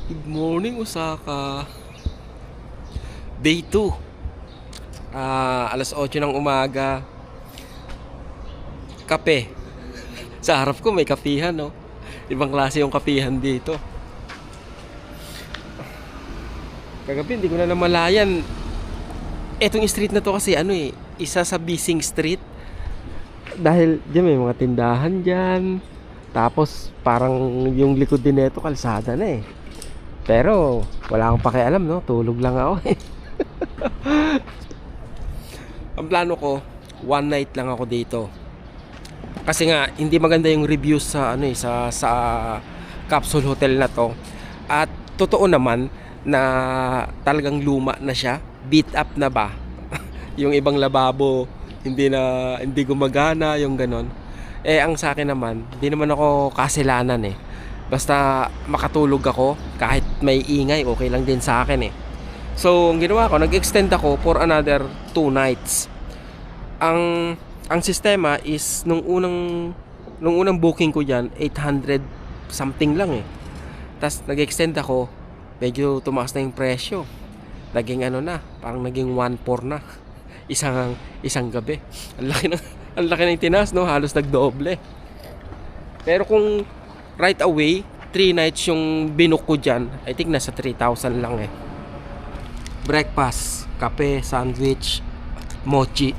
Good morning, Osaka. Day 2. Alas 8 ng umaga. Kape. Sa harap ko may kapihan, no? Ibang klase yung kapihan dito. Kagabi hindi ko na namalayan. Etong street na to kasi isa sa busy street. Dahil diyan may mga tindahan diyan. Tapos parang yung likod din nito kalsada na eh. Pero wala akong pakialam, no? Tulog lang ako eh. Ang plano ko, one night lang ako dito. Kasi nga hindi maganda yung reviews sa sa capsule hotel na to. At totoo naman na talagang luma na siya, beat up na ba. Yung ibang lababo hindi gumagana, yung ganon. Ang sa akin naman, hindi naman ako kasilanan eh. Basta makatulog ako, kahit may ingay, okay lang din sa akin eh. So, ang ginawa ko, nag-extend ako for another 2 nights. Ang sistema is nung unang booking ko diyan, 800 something lang eh. Tapos nag-extend ako, medyo tumaas na yung presyo. Naging parang naging 1.4 na. Isang gabi. Ang laki ng tinaas, no? Halos nagdoble. Pero kung right away 3 nights yung binook ko dyan, I think nasa 3,000 lang eh. Breakfast, kape, sandwich, mochi.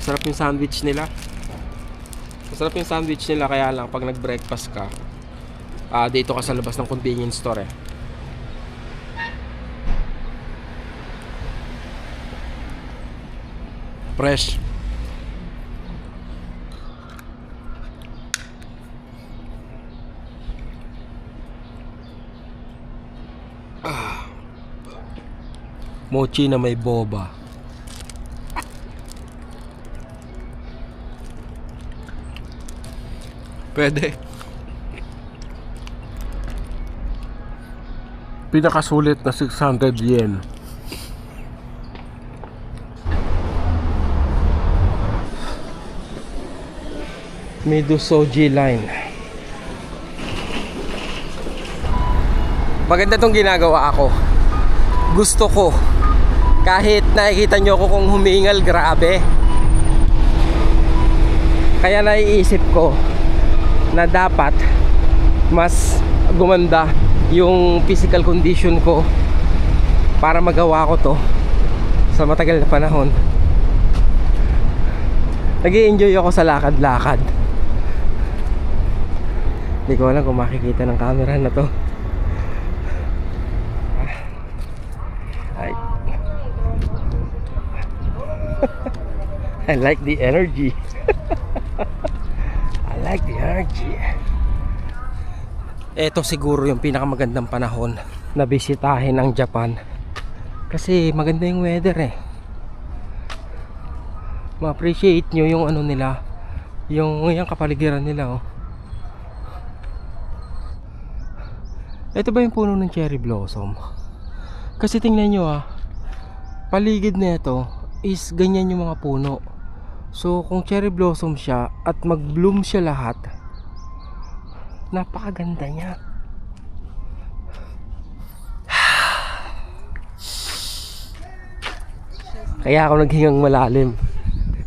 Sarap yung sandwich nila. Masarap yung sandwich nila, kaya lang pag nag-breakfast ka, dito ka sa labas ng convenience store eh. Fresh. Mochi na may boba. Pwede. Pinakasulit na 600 yen. Mido Soji line. Maganda tong ginagawa ako. Gusto ko. Kahit nakikita nyo ko kung humingal, grabe. Kaya naiisip ko na dapat mas gumanda yung physical condition ko para magawa ko to sa matagal na panahon. Nag-i-enjoy ako sa lakad-lakad. Hindi ko alam kung makikita ng camera na to. I like the energy. I like the energy. Ito siguro yung pinakamagandang panahon na bisitahin ang Japan. Kasi maganda yung weather eh. Ma-appreciate nyo yung nila, yung kapaligiran nila oh. Ito ba yung puno ng cherry blossom? Kasi tingnan nyo paligid na ito is ganyan yung mga puno. So kung cherry blossom siya at mag-bloom siya lahat, napakaganda niya. Kaya ako naghingang malalim.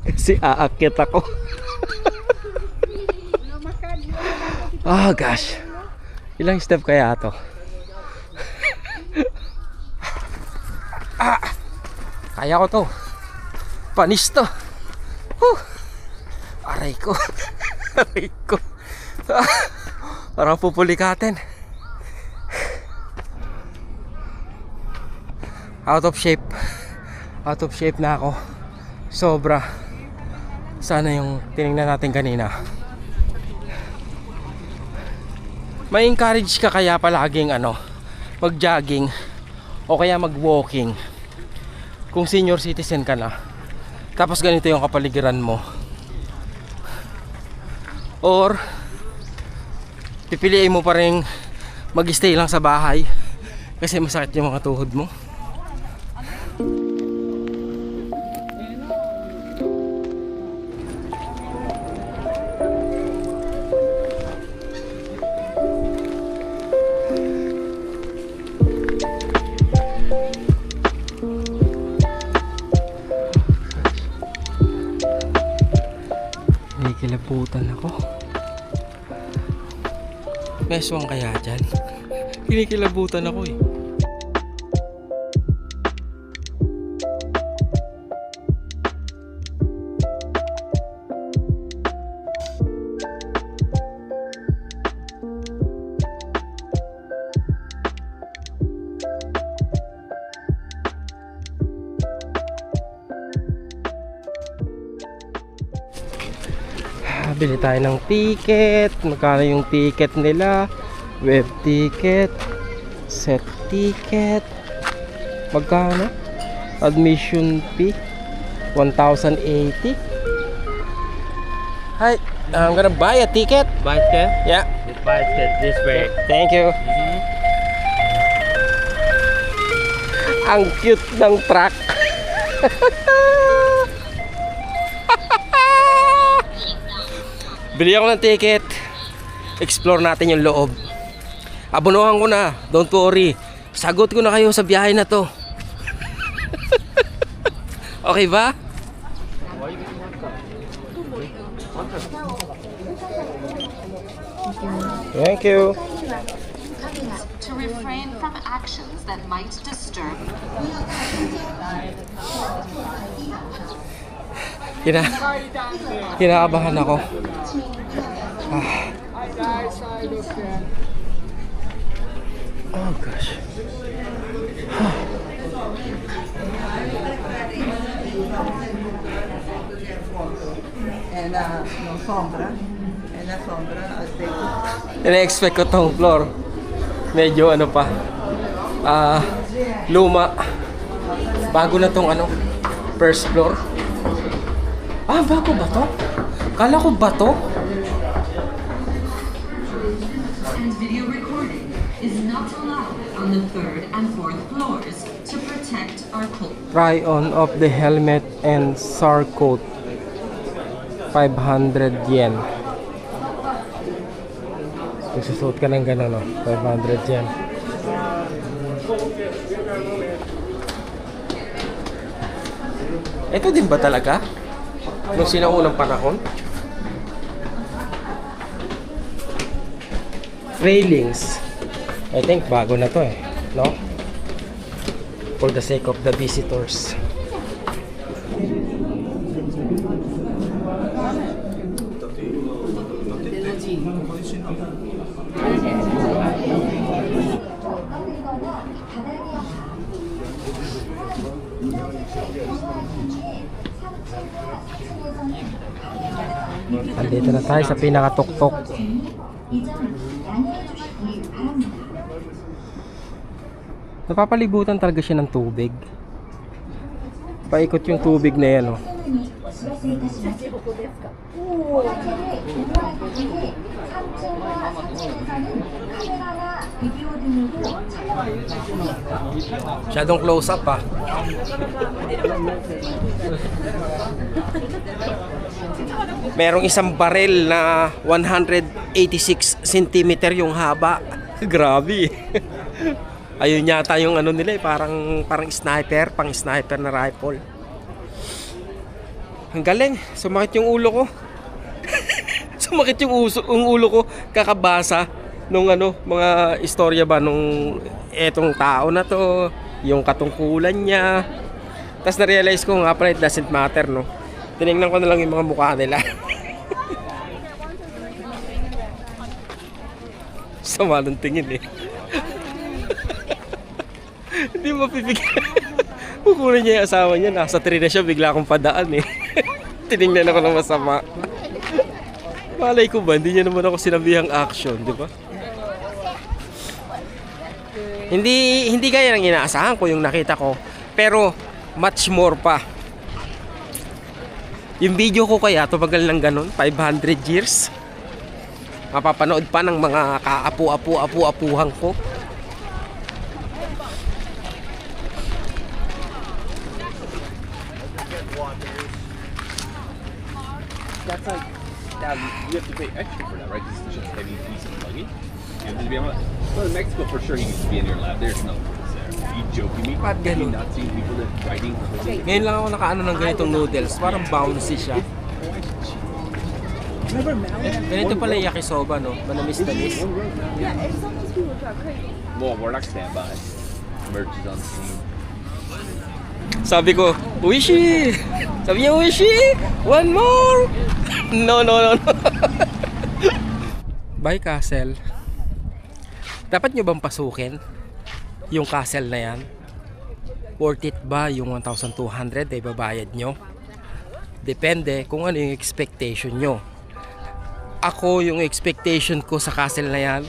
Kasi aakyat ako. Oh gosh. Ilang step kaya to? Kaya ko to. Panis to. Aray ko. Aray ko. Parang pupulikatin. Out of shape. Out of shape na ako. Sobra. Sana yung tinignan natin kanina. May encourage ka kaya palaging mag-jogging o kaya mag-walking kung senior citizen ka na, tapos ganito yung kapaligiran mo. Or pipiliin mo pa rin mag-stay lang sa bahay kasi masakit yung mga tuhod mo. kinikilabutan ako. Meswang kaya dyan? Kinikilabutan ako eh. Bili tayo ng ticket. Magkano yung ticket nila? Web ticket, set ticket. Magkano? Admission fee 1,080. Hi, I'm gonna buy a ticket. Buy ticket? Yeah. Buy ticket this way. Thank you. Ang cute ng truck. Bili ako ng ticket. Explore natin yung loob. Abonohan ko na. Don't worry. Sagot ko na kayo sa biyahe na to. Okay ba? Thank you. To refrain from actions that might disturb. Kinakabahan ako. Oh gosh. And no sombra. And na sombra, Ina-expect ko tong floor. Medyo ano pa. Luma. Bago na tong ano, first floor. Bago ba to? Kala ko ba to? And video recording is not allowed on the third and fourth floors to protect our culture. Try on of the helmet and SAR coat. 500 yen. Magsusuot ka ng gano'n, no? 500 yen. Ito din ba talaga? Nung sinaunang panahon? Railings. I think bago na to eh, no? For the sake of the visitors. Andito na tayo sa pinakatuktok. Napapalibutan talaga siya ng tubig. Paikot yung tubig na yan, oh. Masyadong close up, ah. Merong isang barel na 186 cm yung haba. Grabe. Ayun yata yung ano nila eh, parang sniper, pang sniper na rifle. Ang galing, sumakit yung ulo ko. Sumakit yung ulo ko kakabasa nung ano, mga istorya ba nung etong tao na to, yung katungkulan niya. Tapos na-realize ko nga pala it doesn't matter, no. Tinignan ko na lang yung mga mukha nila. Sama ng tingin eh. Hindi mapipigil. Kukunin niya yung asawa niya. Nasa 3 na siya, bigla akong padaan eh. Tinignan ako ng masama. Malay ko ba, hindi niya naman ako sinabihang action, di ba? Hindi gaya ng inaasahan ko yung nakita ko. Pero much more pa. Yung video ko kaya tumagal ng ganun, 500 years. Mapapanood pa ng mga kaapu-apuhang ko. That's like, you have to pay extra for that, right? This is just a heavy piece of luggage. You have to be able to, well, in Mexico, for sure, he needs to be in your lab. There's no rules there. Are you joking me? Ba't Have you ganun? not seen people that riding for Ngayon lang ako nakaano ng ganitong noodles. Parang bouncy siya. Remember Mel? Ganito pala yung yakisoba, no? Manamis-tamis. Yeah, and some of these people got crazy. Well, we're not standby. Merch is on scene. Sabi ko, Uishi! Sabi niya, Uishi! One more! No, no, no, no. Bye, castle. Dapat nyo bang pasukin yung castle na yan? Worth it ba yung 1,200 ay babayad nyo? Depende kung ano yung expectation nyo. Ako, yung expectation ko sa castle na yan,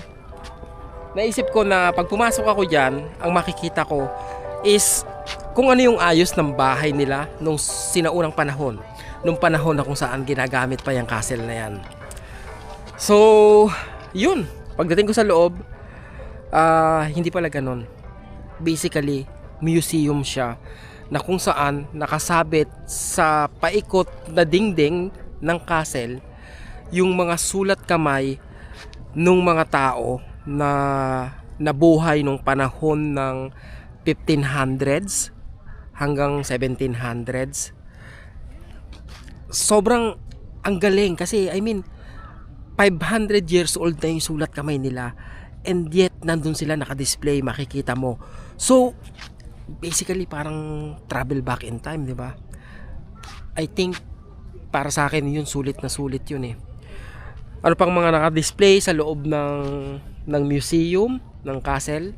naisip ko na pag pumasok ako dyan, ang makikita ko is kung ano yung ayos ng bahay nila nung sinaunang panahon. Nung panahon na kung saan ginagamit pa yung castle na yan. So, yun. Pagdating ko sa loob, hindi pala ganun. Basically, museum siya na kung saan nakasabit sa paikot na dingding ng castle yung mga sulat kamay ng mga tao na nabuhay nung panahon ng 1500s hanggang 1700s. Sobrang ang galing kasi 500 years old na yung sulat kamay nila, and yet nandun sila nakadisplay, makikita mo. So basically parang travel back in time, di ba? I think para sa akin yun, sulit na sulit yun eh. Ano pang mga nakadisplay sa loob ng museum ng castle?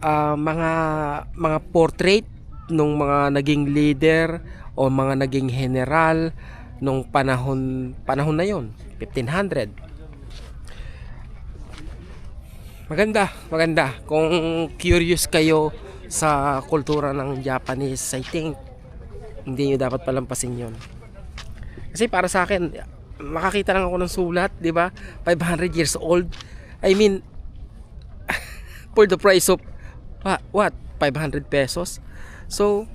Mga portrait nung mga naging leader o mga naging general nung panahon na yon, 1500. Maganda. Kung curious kayo sa kultura ng Japanese, I think hindi nyo dapat palampasin yon. Kasi para sa akin, makakita lang ako ng sulat, di ba? 500 years old. For the price of what? 500 pesos. So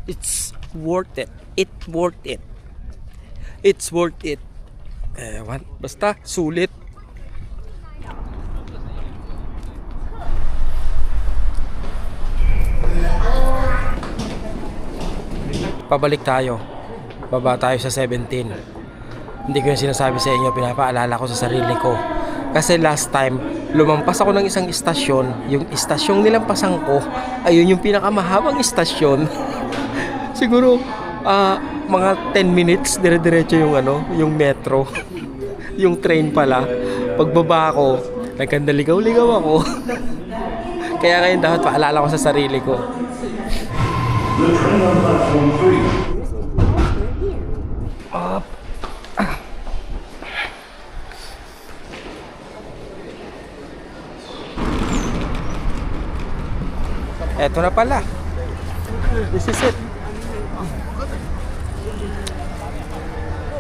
it's worth it. It's worth it. It's worth it. Ewan, basta sulit. Pabalik tayo. Baba tayo sa 17. Hindi ko yung sinasabi sa inyo, pinapaalala ko sa sarili ko. Kasi last time, lumampas ako ng isang istasyon. Yung istasyong nilampasan ko, ayun yung pinakamahabang istasyon. Siguro, mga 10 minutes, dire-diretso yung metro. Yung train pala. Pagbaba ko, nagkandaligaw-ligaw ako. Kaya ngayon dapat paalala ko sa sarili ko. The train on platform 3. Eto na pala. This is it.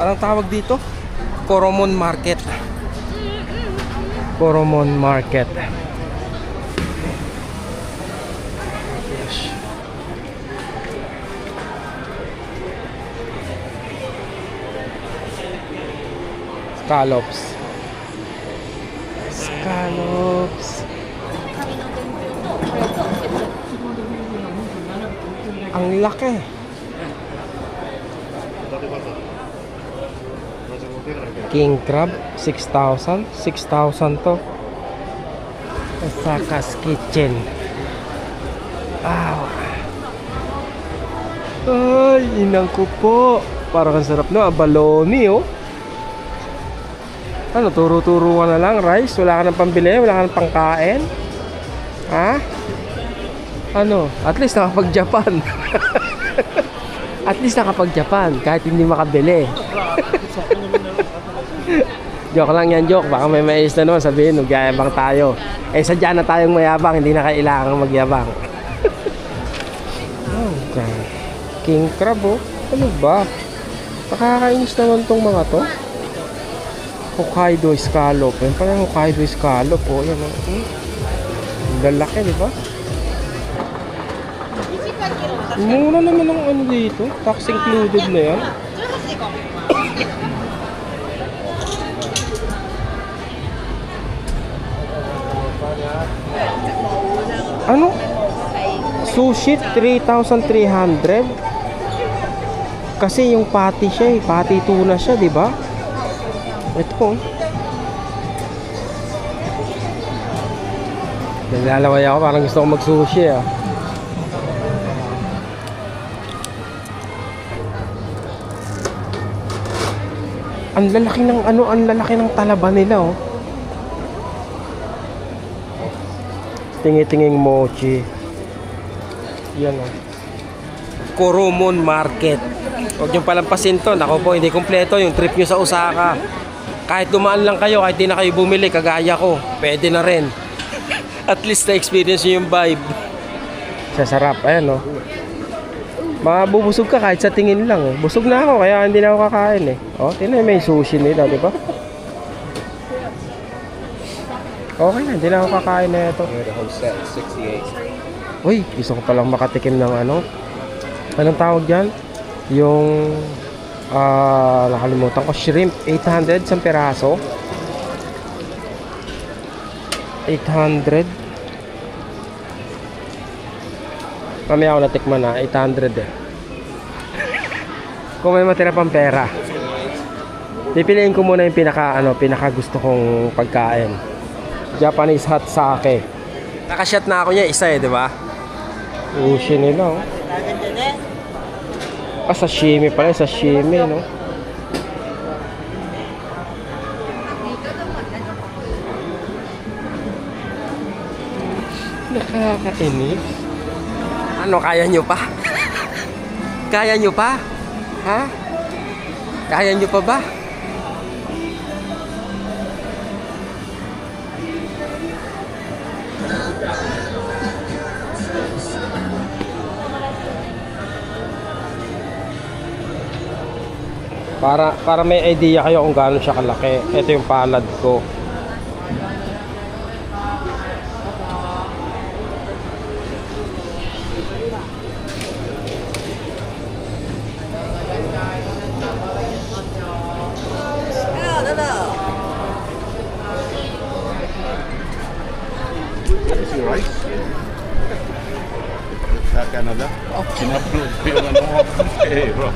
Anong tawag dito? Koromon Market. Koromon Market. Scallops. Ang laki. King crab, 6,000. 6,000 to. Osaka's Kitchen. Wow. Ay, inang ko po. Parang ang sarap na. Abalone, oh. Ano, turo-turo ka na lang, rice? Wala ka ng pambili? Wala ka ng pangkain? Ha? Ano? At least nakapag-Japan. At least nakapag-Japan kahit hindi makabili. Joke lang yan, joke. Baka may mais na naman sabihin, nagyayabang tayo. Sadya na tayong mayabang, hindi na kailangang magyabang. Okay. King crab, oh. Ano ba? Nakakainis naman tong mga to. Hokkaido scallop. Yan pala Hokkaido scallop. O, yan. Lalaki, di ba? Mura naman ang ano dito. Tax included na yan. Ano? Sushi 3,300. Kasi yung patty siya eh. Patty tuna siya, di ba? Ito po. Naglalaway ako. Parang gusto ko mag-sushi ah. Ang lalaki ng ano, ang lalaki ng talaba nila oh. Tingi-tinging mochi. Yan oh. Koromon Market. Huwag niyong palampasin to. Nako po, hindi kompleto yung trip nyo sa Osaka. Kahit dumaan lang kayo, kahit di na kayo bumili, kagaya ko, pwede na rin. At least na-experience nyo yung vibe. Sasarap, ayan oh. Mabubusog ka kahit sa tingin lang eh. Busog na ako, kaya hindi na ako kakain eh. Oh, tingnan may sushi nila, di ba? Okay na, hindi na ako kakain na ito. The whole set, 68. Uy, gusto ko palang makatikim ng ano. Anong tawag dyan? Yung nakalimutan ko, shrimp. 800 sa peraso. 800. Mamaya ako natikman na, 800 eh. Kung may matira pang pera. Pipiliin ko muna yung pinaka gusto kong pagkain. Japanese hot sake. Nakashot na ako niya isa eh, di ba? Sushi nila oh. Sashimi pala, sashimi no. Nakakainis. Ano, kaya nyo pa? Kaya nyo pa? Ha? Kaya nyo pa ba? Para may idea kayo kung gaano siya kalaki. Ito yung palad ko. See rice? Sa Canada? Pinapanood ko yung ano mo. Eh, bro.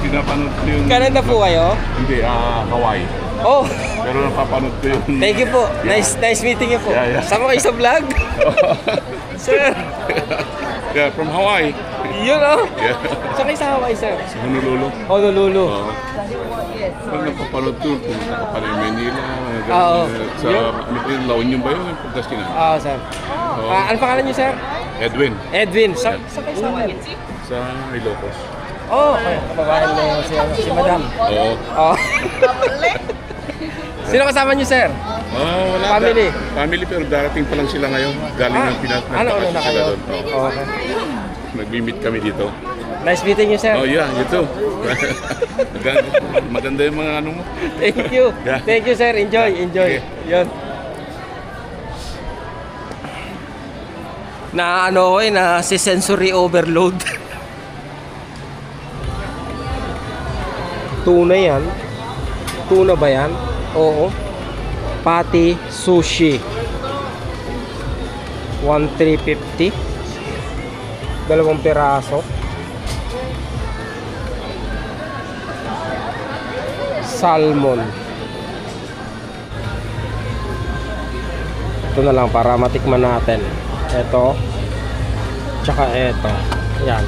Pinapanood ko yung... Canada po kayo? Hindi, Hawaii. Oh, Pero napapanood ko yung... thank you po. Nice meeting you po. Yeah, yeah. Sama kayo sa vlog? Sir, Yeah, from Hawaii. yun oh. Yeah. Saan kayo sa Hawaii, sir? Sa Honolulu. Honolulu. Oo. Pag napapanood ko, pumunta ka pa rin Manila. Oo. Sa La Union ba yun? Pagkasinan. Ah, sir. Ano pangalan niyo, sir? Edwin. Edwin. Saan kayo sa Hawaii? Sa Ilocos. Oh, kababayan mo si Madam. Oo. Oh. Sino kasama niyo, sir? Wala. Family. Family, pero darating pa lang sila ngayon. Galing ng Pinas. Ano na kayo? Oo. Okay. Nag-meet kami dito. Nice meeting you, sir. Oh yeah, ito. Maganda yung mga ano mo. Thank you. Yeah. Thank you, sir. Enjoy. Okay. Yun. Na ano ko na si sensory overload. Tuna yan. Tuna ba yan? Oo. Patty sushi. 1,350. 2 piraso. Salmon. Ito na lang para matikman natin. Ito. Tsaka ito. Yan.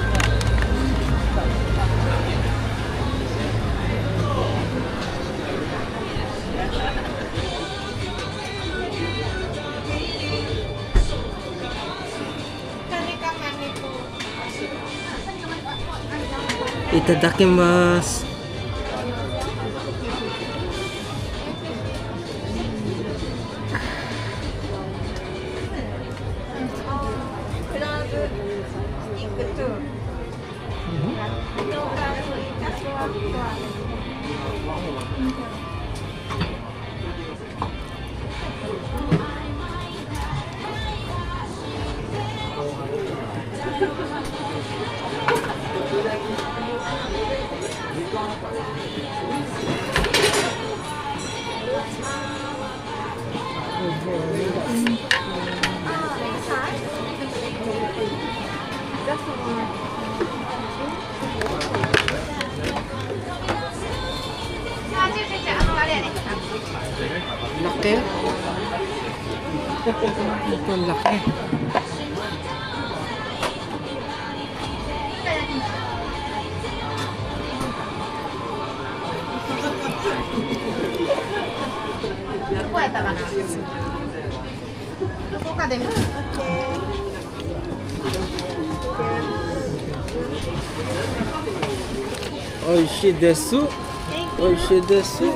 Itadakimasu. Laki. Ito ang laki. Oishi desu. Oishi desu.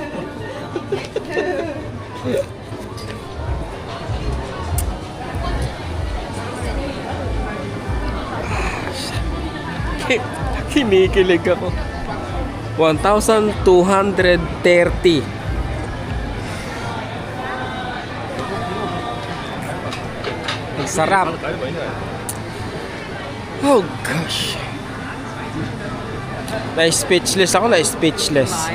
Kinikilig ako. 1,230. Ang sarap. Oh gosh. Na-speechless ako, na-speechless.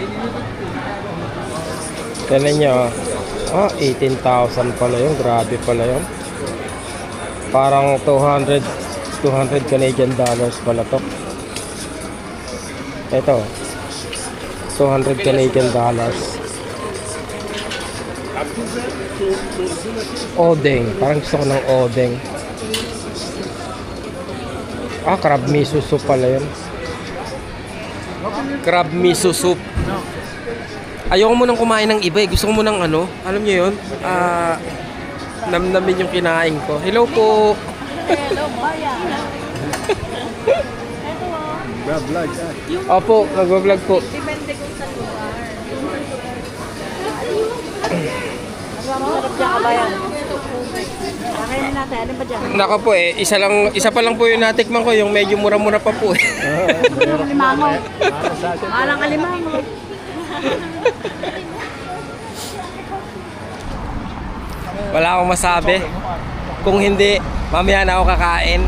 Tignan nyo. Oh, 18,000 pala yun. Grabe pala yun. Parang 200 Canadian dollars pala to. Ito. 200 Canadian dollars. Odeng. Parang gusto ko ng odeng. Ah, crab miso soup pala yun. Crab miso soup. Ayoko munang kumain ng iba eh. Gusto ko munang ano. Alam niyo yun? Namnamin yung kinain ko. Hello po. Hello, Maya. Vlog. Opo, nagbablog po. Depende kung sa lugar. Masarap dyan kabayan. Kakainin natin. Alin ba dyan? Nako po eh, isa pa lang po yung natikman ko, yung medyo mura-mura pa po eh. Limango. Alang kalimango. Wala akong masabi. Kung hindi, mamaya na ako kakain.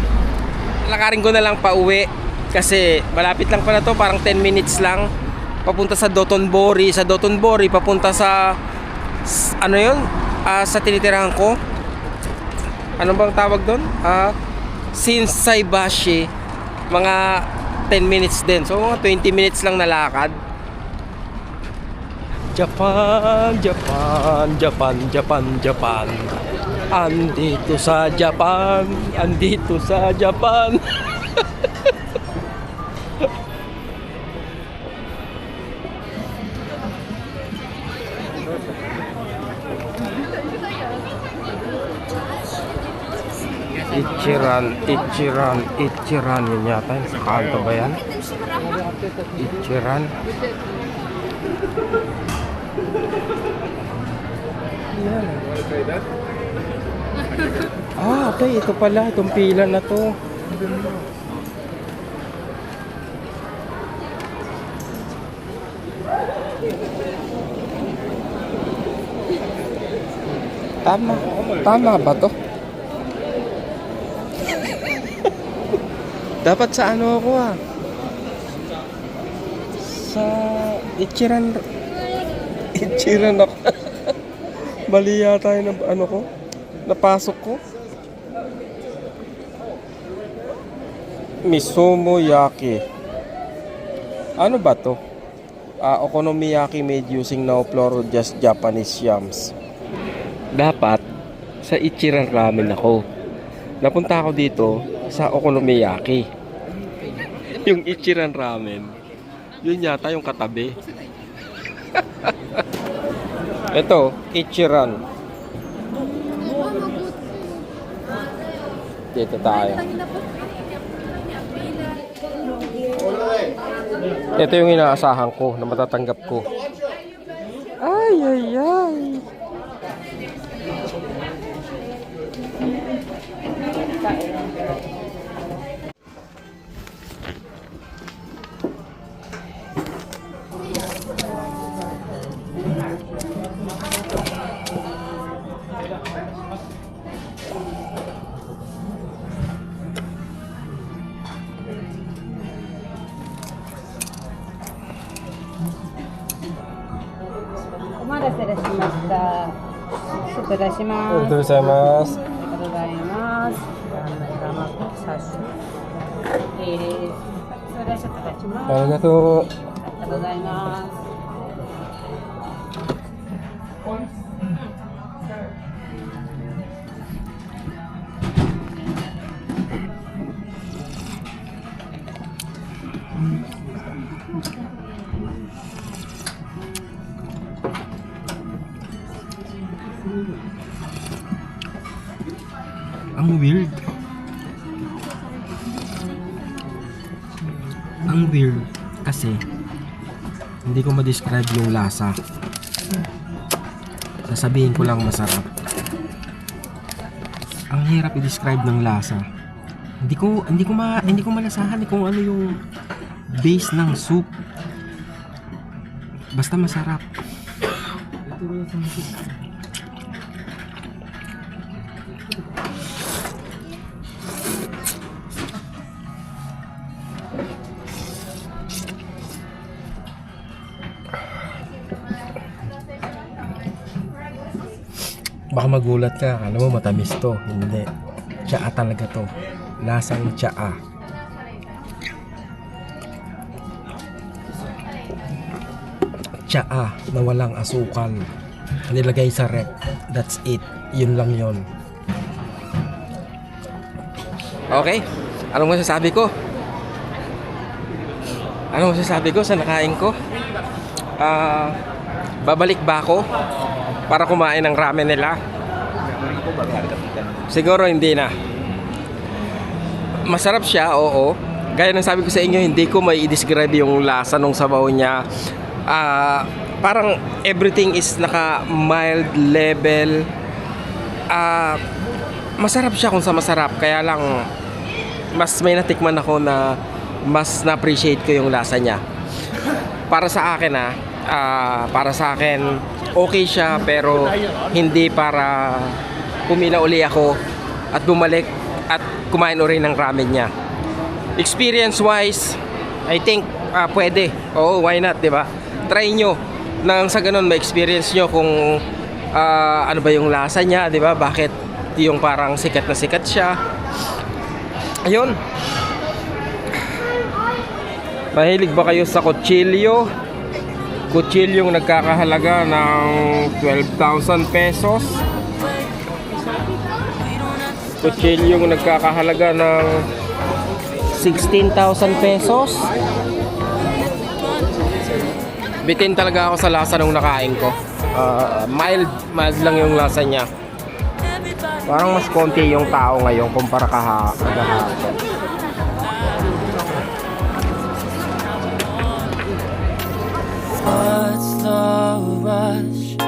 Lakarin ko na lang pa uwi. Kasi malapit lang pala to, parang 10 minutes lang. Papunta sa Dotonbori. Sa Dotonbori, papunta sa ano yun? Sa tinitirahan ko. Ano bang tawag doon? Shinsaibashi. Mga 10 minutes din. So mga 20 minutes lang na lakad. Japan. Andito sa Japan. Ichiran yun yata yun. Sa kanto ba yan? Ichiran. Ito pala, itong pila na to. Tama ba to? Dapat sa ano ako sa Ichiran ako. Mali yata yung ano ko. Napasok ko. Misomoyaki. Ano ba to? Okonomiyaki made using no flour, just Japanese yams. Dapat sa Ichiran ramen ako. Napunta ako dito sa Okonomiyaki. Yung Ichiran ramen, yun yata yung katabi. Ito, Ichiran. Dito tayo. Ito yung inaasahan ko na matatanggap ko. Ay. Arigatou. Ang weird. Ang weird kasi hindi ko ma-describe yung lasa. Sasabihin ko lang masarap. Ang hirap i-describe ng lasa. Hindi ko malasahan kung ano yung base ng soup. Basta masarap. Baka magulat ka, alam mo matamis to. Hindi. Tsaa talaga to. Lasang tsaa. Tsaa na walang asukal. Nilagay sa rep. That's it. Yun lang yun. Okay. Anong masasabi ko? Anong masasabi ko sa nakain ko? Babalik ba ako para kumain ng ramen nila? Siguro hindi na. Masarap siya, oo. Gaya ng sabi ko sa inyo, hindi ko may i-describe yung lasa ng sabaw niya. Parang everything is naka mild level. Masarap siya kung sa masarap. Kaya lang mas may natikman ako na mas na-appreciate ko yung lasa niya. Para sa akin para sa akin okay siya, pero hindi para pumila uli ako at bumalik at kumain uli ng ramen niya. Experience wise, I think pwede. Oo, why not, 'di ba? Try nyo nang sa ganun ma-experience nyo kung ano ba yung lasa niya, 'di ba? Bakit yung parang sikat na sikat siya. Ayun. Mahilig ba kayo sa kutsilyo? Kutsilyong nagkakahalaga ng 12,000 pesos. Kutsilyong nagkakahalaga ng 16,000 pesos. Bitin talaga ako sa lasa nung nakain ko. Mild lang yung lasa niya. Parang mas konti yung tao ngayon kumpara kahapon. What's the rush?